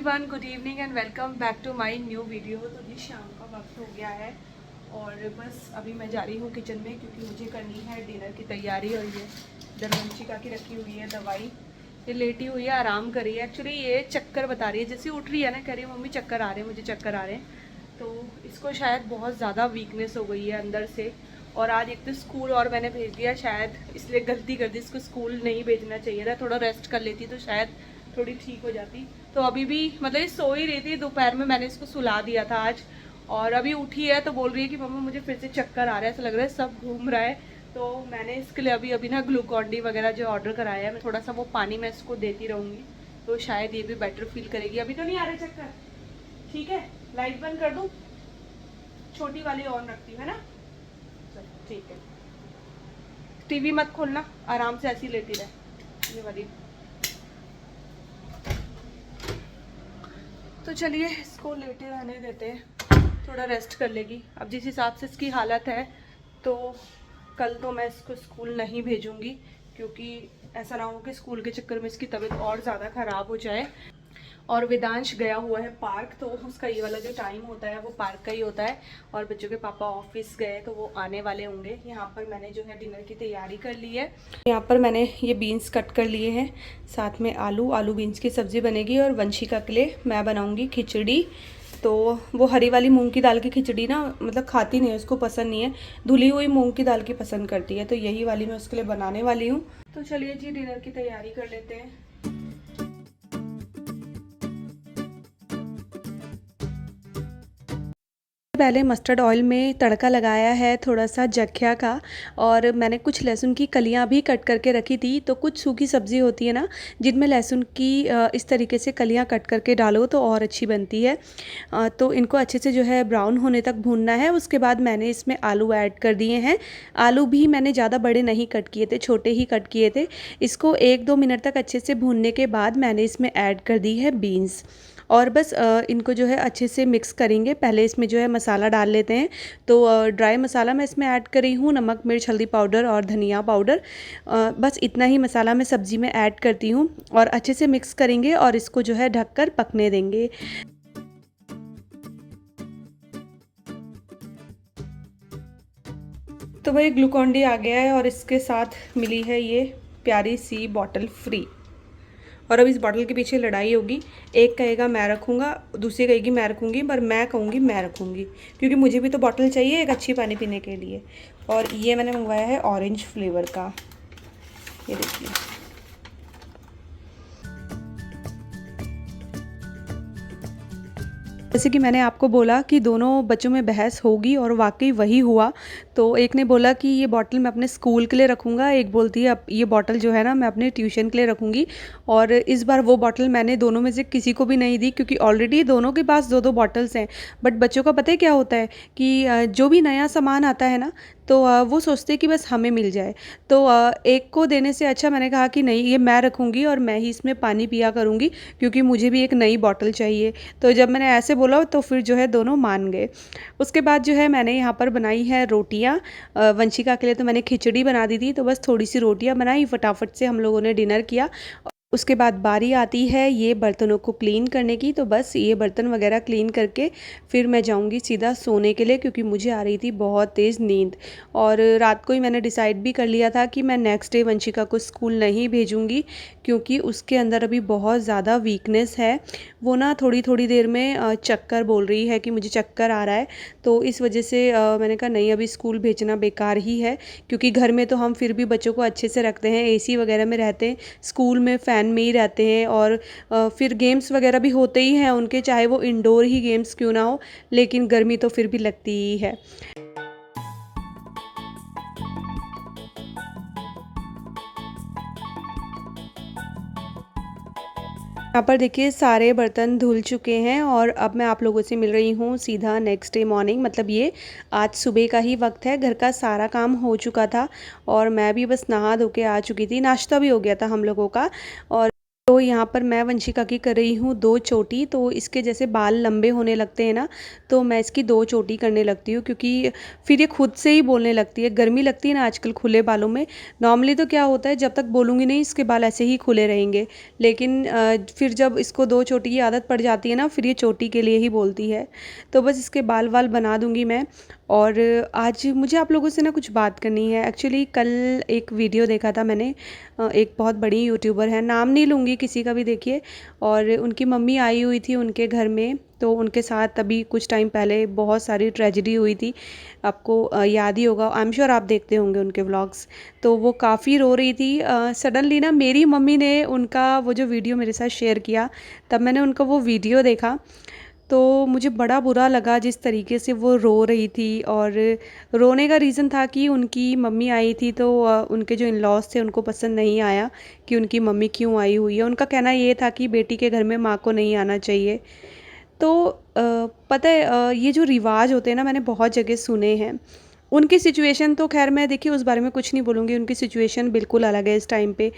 Everyone, good evening and welcome back to my new video. तो जी शाम का वक्त हो गया है और बस अभी मैं जा रही हूँ किचन में क्योंकि मुझे करनी है डिनर की तैयारी। और ये दरवंशिका की रखी हुई है दवाई, ये लेटी हुई है, आराम कर रही है। एक्चुअली ये चक्कर बता रही है, जैसे उठ रही है ना, कह रही है मम्मी चक्कर आ रहे हैं, मुझे चक्कर आ रहे हैं। तो इसको शायद बहुत ज़्यादा वीकनेस हो गई है अंदर से। और आज एक तो स्कूल और मैंने भेज दिया, शायद इसलिए गलती कर दी, इसको स्कूल नहीं भेजना चाहिए था। थोड़ा रेस्ट कर लेती तो शायद थोड़ी ठीक हो जाती। तो अभी भी मतलब ये सो ही रही थी, दोपहर में मैंने इसको सुला दिया था आज। और अभी उठी है तो बोल रही है कि मम्मा मुझे फिर से चक्कर आ रहा है, ऐसा लग रहा है सब घूम रहा है। तो मैंने इसके लिए अभी ना ग्लूकॉन डी वगैरह जो ऑर्डर कराया है, मैं थोड़ा सा वो पानी मैं इसको देती रहूँगी तो शायद ये भी बेटर फील करेगी। अभी तो नहीं आ रहे चक्कर, ठीक है? लाइट बंद कर दूँ, छोटी वाली ऑन रखती हूँ, है ना? चलो ठीक है। टीवी मत खोलना, आराम से ऐसी लेटी रहे ये वाली। तो चलिए इसको लेटे रहने देते हैं, थोड़ा रेस्ट कर लेगी। अब जिस हिसाब से इसकी हालत है तो कल तो मैं इसको स्कूल नहीं भेजूंगी, क्योंकि ऐसा ना हो कि स्कूल के चक्कर में इसकी तबीयत और ज़्यादा ख़राब हो जाए। और वेदांश गया हुआ है पार्क, तो उसका ये वाला जो टाइम होता है वो पार्क का ही होता है। और बच्चों के पापा ऑफिस गए तो वो आने वाले होंगे। यहाँ पर मैंने जो है डिनर की तैयारी कर ली है। यहाँ पर मैंने ये बीन्स कट कर लिए हैं, साथ में आलू बीन्स की सब्ज़ी बनेगी। और वंशिका के लिए मैं बनाऊँगी खिचड़ी। तो वो हरी वाली मूंग की दाल की खिचड़ी ना मतलब खाती नहीं है, उसको पसंद नहीं है, धुली हुई मूंग की दाल की पसंद करती है। तो यही वाली मैं उसके लिए बनाने वाली हूँ। तो चलिए जी डिनर की तैयारी कर लेते हैं। पहले मस्टर्ड ऑयल में तड़का लगाया है थोड़ा सा जख्या का। और मैंने कुछ लहसुन की कलियां भी कट करके रखी थी। तो कुछ सूखी सब्ज़ी होती है ना जिनमें लहसुन की इस तरीके से कलियां कट करके डालो तो और अच्छी बनती है। तो इनको अच्छे से जो है ब्राउन होने तक भूनना है। उसके बाद मैंने इसमें आलू ऐड कर दिए हैं। आलू भी मैंने ज़्यादा बड़े नहीं कट किए थे, छोटे ही कट किए थे। इसको 1-2 मिनट तक अच्छे से भूनने के बाद मैंने इसमें ऐड कर दी है बीन्स। और बस इनको जो है अच्छे से मिक्स करेंगे। पहले इसमें जो है मसाला डाल लेते हैं। तो ड्राई मसाला मैं इसमें ऐड कर रही हूँ, नमक, मिर्च, हल्दी पाउडर और धनिया पाउडर। बस इतना ही मसाला मैं सब्ज़ी में ऐड करती हूँ और अच्छे से मिक्स करेंगे और इसको जो है ढककर पकने देंगे। तो वही ग्लूकॉन डी आ गया है और इसके साथ मिली है ये प्यारी सी बॉटल फ्री। और अब इस बॉटल के पीछे लड़ाई होगी, एक कहेगा मैं रखूँगा, दूसरी कहेगी मैं रखूँगी, पर मैं कहूँगी मैं रखूँगी क्योंकि मुझे भी तो बॉटल चाहिए एक अच्छी पानी पीने के लिए। और ये मैंने मंगवाया है ऑरेंज फ्लेवर का, ये देखिए। जैसे कि मैंने आपको बोला कि दोनों बच्चों में बहस होगी और वाकई वही हुआ। तो एक ने बोला कि ये बॉटल मैं अपने स्कूल के लिए रखूँगा, एक बोलती है अब ये बॉटल जो है ना मैं अपने ट्यूशन के लिए रखूँगी। और इस बार वो बॉटल मैंने दोनों में से किसी को भी नहीं दी, क्योंकि ऑलरेडी दोनों के पास 2-2 बॉटल्स हैं। बट बच्चों का पता है क्या होता है कि जो भी नया सामान आता है ना तो वो सोचते हैं कि बस हमें मिल जाए। तो एक को देने से अच्छा मैंने कहा कि नहीं, ये मैं रखूँगी और मैं ही इसमें पानी पिया करूँगी क्योंकि मुझे भी एक नई बॉटल चाहिए। तो जब मैंने ऐसे बोला तो फिर जो है दोनों मान गए। उसके बाद जो है मैंने यहाँ पर बनाई है रोटियाँ। वंशिका के लिए तो मैंने खिचड़ी बना दी थी, तो बस थोड़ी सी रोटियाँ बनाई, फटाफट से हम लोगों ने डिनर किया। उसके बाद बारी आती है ये बर्तनों को क्लीन करने की। तो बस ये बर्तन वगैरह क्लीन करके फिर मैं जाऊंगी सीधा सोने के लिए, क्योंकि मुझे आ रही थी बहुत तेज़ नींद। और रात को ही मैंने डिसाइड भी कर लिया था कि मैं नेक्स्ट डे वंशिका को स्कूल नहीं भेजूंगी, क्योंकि उसके अंदर अभी बहुत ज़्यादा वीकनेस है। वो ना थोड़ी थोड़ी देर में चक्कर बोल रही है कि मुझे चक्कर आ रहा है। तो इस वजह से मैंने कहा नहीं, अभी स्कूल भेजना बेकार ही है, क्योंकि घर में तो हम फिर भी बच्चों को अच्छे से रखते हैं, एसी वगैरह में रहते हैं, स्कूल में फ़ैन में ही रहते हैं। और फिर गेम्स वगैरह भी होते ही हैं उनके, चाहे वो इंडोर ही गेम्स क्यों ना हो, लेकिन गर्मी तो फिर भी लगती ही है। यहाँ पर देखिए सारे बर्तन धुल चुके हैं और अब मैं आप लोगों से मिल रही हूँ सीधा नेक्स्ट डे मॉर्निंग। मतलब ये आज सुबह का ही वक्त है, घर का सारा काम हो चुका था और मैं भी बस नहा धो के आ चुकी थी, नाश्ता भी हो गया था हम लोगों का। और तो यहाँ पर मैं वंशिका की कर रही हूँ 2 चोटी। तो इसके जैसे बाल लंबे होने लगते हैं ना, तो मैं इसकी 2 चोटी करने लगती हूँ, क्योंकि फिर ये खुद से ही बोलने लगती है। गर्मी लगती है ना आजकल खुले बालों में। नॉर्मली तो क्या होता है, जब तक बोलूँगी नहीं इसके बाल ऐसे ही खुले रहेंगे, लेकिन फिर जब इसको 2 चोटी की आदत पड़ जाती है ना, फिर ये चोटी के लिए ही बोलती है। तो बस इसके बाल वाल बना दूँगी मैं। और आज मुझे आप लोगों से ना कुछ बात करनी है। एक्चुअली कल एक वीडियो देखा था मैंने, एक बहुत बड़ी यूट्यूबर है, नाम नहीं लूँगी किसी का भी, देखिए। और उनकी मम्मी आई हुई थी उनके घर में, तो उनके साथ अभी कुछ टाइम पहले बहुत सारी ट्रेजेडी हुई थी। आपको याद ही होगा, आई एम श्योर आप देखते होंगे उनके व्लॉग्स। तो वो काफ़ी रो रही थी। सडनली ना मेरी मम्मी ने उनका वो जो वीडियो मेरे साथ शेयर किया, तब मैंने उनका वो वीडियो देखा। तो मुझे बड़ा बुरा लगा जिस तरीके से वो रो रही थी। और रोने का रीज़न था कि उनकी मम्मी आई थी, तो उनके जो इन लॉज थे उनको पसंद नहीं आया कि उनकी मम्मी क्यों आई हुई है। उनका कहना ये था कि बेटी के घर में माँ को नहीं आना चाहिए। तो पता है, ये जो रिवाज होते हैं ना, मैंने बहुत जगह सुने हैं। उनकी सिचुएशन तो खैर मैं देखिए उस बारे में कुछ नहीं बोलूँगी, उनकी सिचुएशन बिल्कुल अलग है इस टाइम पे।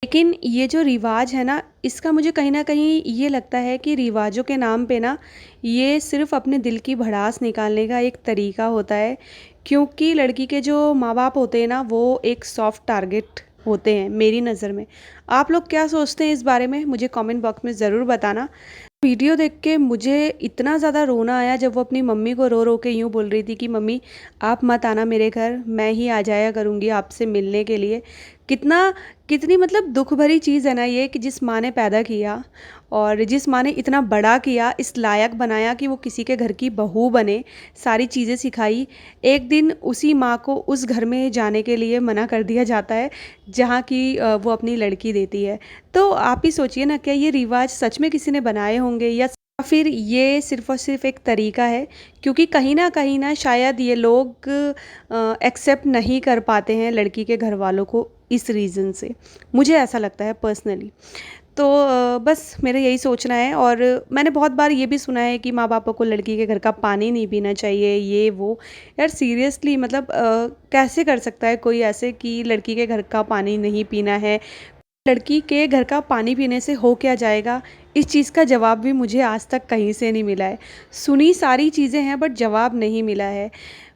लेकिन ये जो रिवाज है ना, इसका मुझे कहीं न कहीं ये लगता है कि रिवाजों के नाम पे ना, ये सिर्फ़ अपने दिल की भड़ास निकालने का एक तरीका होता है। क्योंकि लड़की के जो माँ-बाप होते हैं ना, वो एक सॉफ्ट टारगेट होते हैं मेरी नज़र में। आप लोग क्या सोचते हैं इस बारे में? मुझे कमेंट बॉक्स में ज़रूर बताना। वीडियो देख के मुझे इतना ज़्यादा रोना आया जब वो अपनी मम्मी को रो रो के यूँ बोल रही थी कि मम्मी आप मत आना मेरे घर, मैं ही आ जाया करूँगी आपसे मिलने के लिए। कितना कितनी मतलब दुख भरी चीज़ है ना ये, कि जिस माँ ने पैदा किया और जिस माँ ने इतना बड़ा किया, इस लायक बनाया कि वो किसी के घर की बहू बने, सारी चीज़ें सिखाई, एक दिन उसी माँ को उस घर में जाने के लिए मना कर दिया जाता है जहाँ की वो अपनी लड़की देती है। तो आप ही सोचिए ना, क्या ये रिवाज सच में किसी ने बनाए होंगे, या फिर ये सिर्फ़ और सिर्फ़ एक तरीका है? क्योंकि कहीं न शायद ये लोग एक्सेप्ट नहीं कर पाते हैं लड़की के घरवालों को इस रीज़न से। मुझे ऐसा लगता है पर्सनली। तो बस मेरा यही सोचना है। और मैंने बहुत बार ये भी सुना है कि माँ-बापों को लड़की के घर का पानी नहीं पीना चाहिए, ये वो। यार सीरियसली मतलब कैसे कर सकता है कोई ऐसे कि लड़की के घर का पानी नहीं पीना है? लड़की के घर का पानी पीने से हो क्या जाएगा? इस चीज़ का जवाब भी मुझे आज तक कहीं से नहीं मिला है। सुनी सारी चीज़ें हैं बट जवाब नहीं मिला है।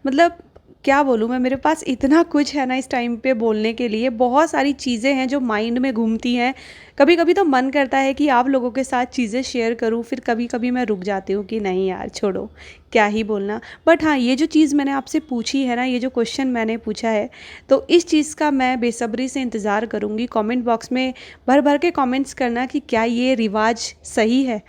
मतलब क्या बोलूँ मैं, मेरे पास इतना कुछ है ना इस टाइम पे बोलने के लिए, बहुत सारी चीज़ें हैं जो माइंड में घूमती हैं। कभी-कभी तो मन करता है कि आप लोगों के साथ चीज़ें शेयर करूँ, फिर कभी-कभी मैं रुक जाती हूँ कि नहीं यार छोड़ो, क्या ही बोलना। बट हाँ, ये जो चीज़ मैंने आपसे पूछी है ना, ये जो क्वेश्चन मैंने पूछा है, तो इस चीज़ का मैं बेसब्री से इंतज़ार करूँगी। कमेंट बॉक्स में भर-भर के कमेंट्स करना कि क्या ये रिवाज सही है?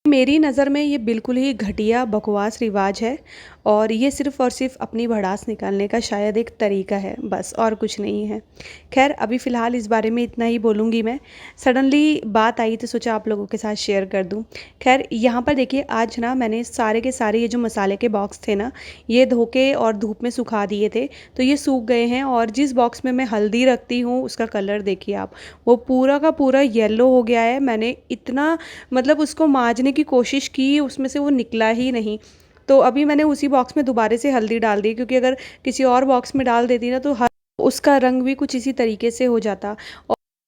मेरी नज़र में ये बिल्कुल ही घटिया बकवास रिवाज है, और ये सिर्फ़ और सिर्फ़ अपनी भड़ास निकालने का शायद एक तरीका है, बस और कुछ नहीं है। ख़ैर अभी फ़िलहाल इस बारे में इतना ही बोलूँगी मैं। सडनली बात आई तो सोचा आप लोगों के साथ शेयर कर दूँ। ख़ैर यहाँ पर देखिए, आज ना मैंने सारे के सारे ये जो मसाले के बॉक्स थे ना, ये धो के और धूप में सुखा दिए थे, तो ये सूख गए हैं। और जिस बॉक्स में मैं हल्दी रखती हूँ उसका कलर देखिए आप, वो पूरा का पूरा येलो हो गया है। मैंने इतना मतलब उसको मांजने की कोशिश की, उसमें से वो निकला ही नहीं। तो अभी मैंने उसी बॉक्स में दोबारा से हल्दी डाल दी, क्योंकि अगर किसी और बॉक्स में डाल देती ना, तो उसका रंग भी कुछ इसी तरीके से हो जाता।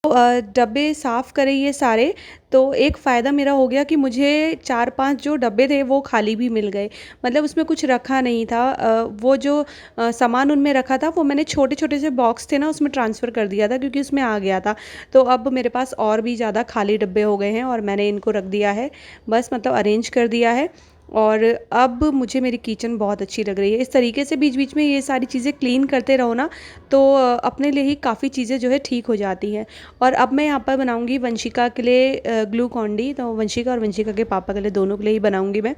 और डब्बे साफ़ करे ये सारे, तो एक फ़ायदा मेरा हो गया कि मुझे 4-5 जो डब्बे थे वो खाली भी मिल गए। मतलब उसमें कुछ रखा नहीं था। वो जो सामान उनमें रखा था वो मैंने छोटे-छोटे से बॉक्स थे ना उसमें ट्रांसफ़र कर दिया था, क्योंकि उसमें आ गया था। तो अब मेरे पास और भी ज़्यादा खाली डब्बे हो गए हैं और मैंने इनको रख दिया है। बस मतलब अरेंज कर दिया है। और अब मुझे मेरी किचन बहुत अच्छी लग रही है। इस तरीके से बीच-बीच में ये सारी चीज़ें क्लीन करते रहो ना, तो अपने लिए ही काफ़ी चीज़ें जो है ठीक हो जाती हैं। और अब मैं यहाँ पर बनाऊँगी वंशिका के लिए ग्लूकॉन-डी, तो वंशिका और वंशिका के पापा के लिए, दोनों के लिए ही बनाऊँगी मैं।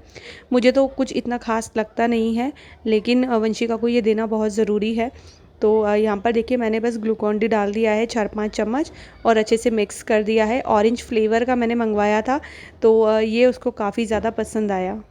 मुझे तो कुछ इतना ख़ास लगता नहीं है, लेकिन वंशिका को ये देना बहुत ज़रूरी है। तो यहाँ पर देखिए मैंने बस ग्लूकॉन-डी डाल दिया है 4-5 चम्मच, और अच्छे से मिक्स कर दिया है। ऑरेंज फ्लेवर का मैंने मँगवाया था, तो ये उसको काफ़ी ज़्यादा पसंद आया।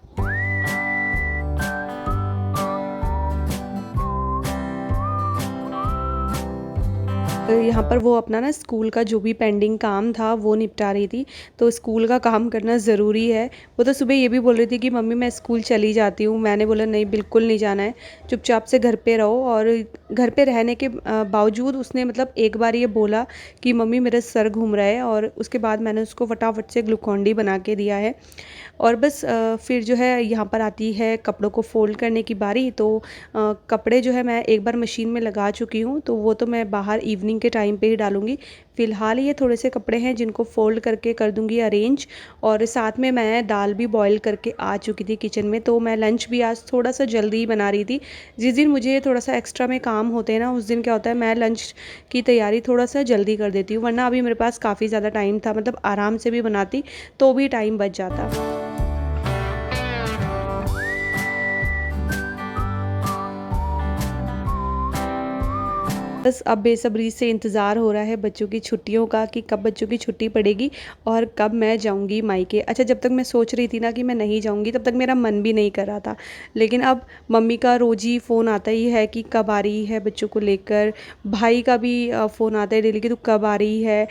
यहाँ पर वो अपना ना स्कूल का जो भी पेंडिंग काम था वो निपटा रही थी। तो स्कूल का काम करना ज़रूरी है। वो तो सुबह ये भी बोल रही थी कि मम्मी मैं स्कूल चली जाती हूँ। मैंने बोला नहीं, बिल्कुल नहीं जाना है, चुपचाप से घर पे रहो। और घर पे रहने के बावजूद उसने मतलब एक बार ये बोला कि मम्मी मेरा सर घूम रहा है, और उसके बाद मैंने उसको फटाफट से ग्लूकॉन डी बना के दिया है। और बस फिर जो है यहाँ पर आती है कपड़ों को फ़ोल्ड करने की बारी। तो कपड़े जो है मैं एक बार मशीन में लगा चुकी हूँ, तो वो तो मैं बाहर इवनिंग के टाइम पे ही डालूँगी। फ़िलहाल ये थोड़े से कपड़े हैं जिनको फ़ोल्ड करके कर दूँगी अरेंज। और साथ में मैं दाल भी बॉयल करके आ चुकी थी किचन में, तो मैं लंच भी आज थोड़ा-सा जल्दी ही बना रही थी। जिस दिन मुझे थोड़ा-सा एक्स्ट्रा में काम होते हैं ना, उस दिन क्या होता है मैं लंच की तैयारी थोड़ा-सा जल्दी कर देती हूँ, वरना अभी मेरे पास काफ़ी ज़्यादा टाइम था, मतलब आराम से भी बनाती तो भी टाइम बच जाता। बस अब बेसब्री से इंतज़ार हो रहा है बच्चों की छुट्टियों का, कि कब बच्चों की छुट्टी पड़ेगी और कब मैं जाऊंगी मायके। अच्छा, जब तक मैं सोच रही थी ना कि मैं नहीं जाऊंगी, तब तक मेरा मन भी नहीं कर रहा था। लेकिन अब मम्मी का रोज़ ही फ़ोन आता ही है कि कब आ रही है बच्चों को लेकर। भाई का भी फ़ोन आता है डेली कि तू कब आ रही है।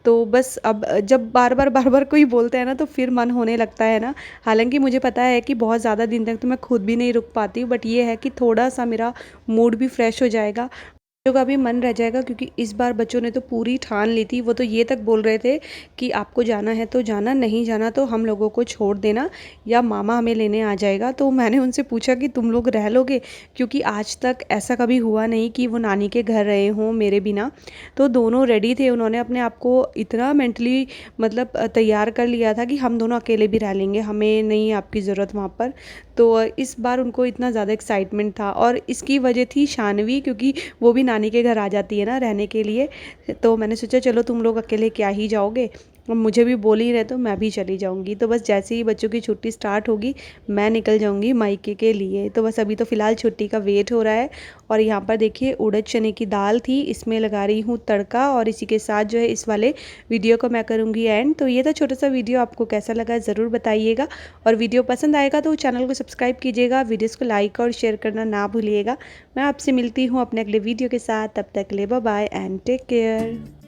तो बस अब जब बार बार कोई बोलता है ना, तो फिर मन होने लगता है ना। हालांकि मुझे पता है कि बहुत ज़्यादा दिन तक तो मैं खुद भी नहीं रुक पाती हूँ, बट ये है कि थोड़ा सा मेरा मूड भी फ्रेश हो जाएगा, बच्चों का भी मन रह जाएगा। क्योंकि इस बार बच्चों ने तो पूरी ठान ली थी। वो तो ये तक बोल रहे थे कि आपको जाना है तो जाना, नहीं जाना तो हम लोगों को छोड़ देना, या मामा हमें लेने आ जाएगा। तो मैंने उनसे पूछा कि तुम लोग रह लोगे, क्योंकि आज तक ऐसा कभी हुआ नहीं कि वो नानी के घर रहे हों मेरे बिना। तो दोनों रेडी थे, उन्होंने अपने आप को इतना मेंटली मतलब तैयार कर लिया था कि हम दोनों अकेले भी रह लेंगे, हमें नहीं आपकी ज़रूरत वहाँ पर। तो इस बार उनको इतना ज़्यादा एक्साइटमेंट था, और इसकी वजह थी शानवी, क्योंकि वो भी नानी के घर आ जाती है ना रहने के लिए। तो मैंने सोचा चलो तुम लोग अकेले क्या ही जाओगे, अब मुझे भी बोल ही रहे तो मैं भी चली जाऊंगी। तो बस जैसे ही बच्चों की छुट्टी स्टार्ट होगी, मैं निकल जाऊंगी मायके के लिए। तो बस अभी तो फ़िलहाल छुट्टी का वेट हो रहा है। और यहाँ पर देखिए उड़द चने की दाल थी, इसमें लगा रही हूँ तड़का, और इसी के साथ जो है इस वाले वीडियो को मैं करूँगी एंड। तो ये था छोटा सा वीडियो, आपको कैसा लगा ज़रूर बताइएगा। और वीडियो पसंद आएगा तो चैनल को सब्सक्राइब कीजिएगा, वीडियोज़ को लाइक और शेयर करना ना भूलिएगा। मैं आपसे मिलती हूँ अपने अगले वीडियो के साथ, तब तक के लिए bye bye and take care.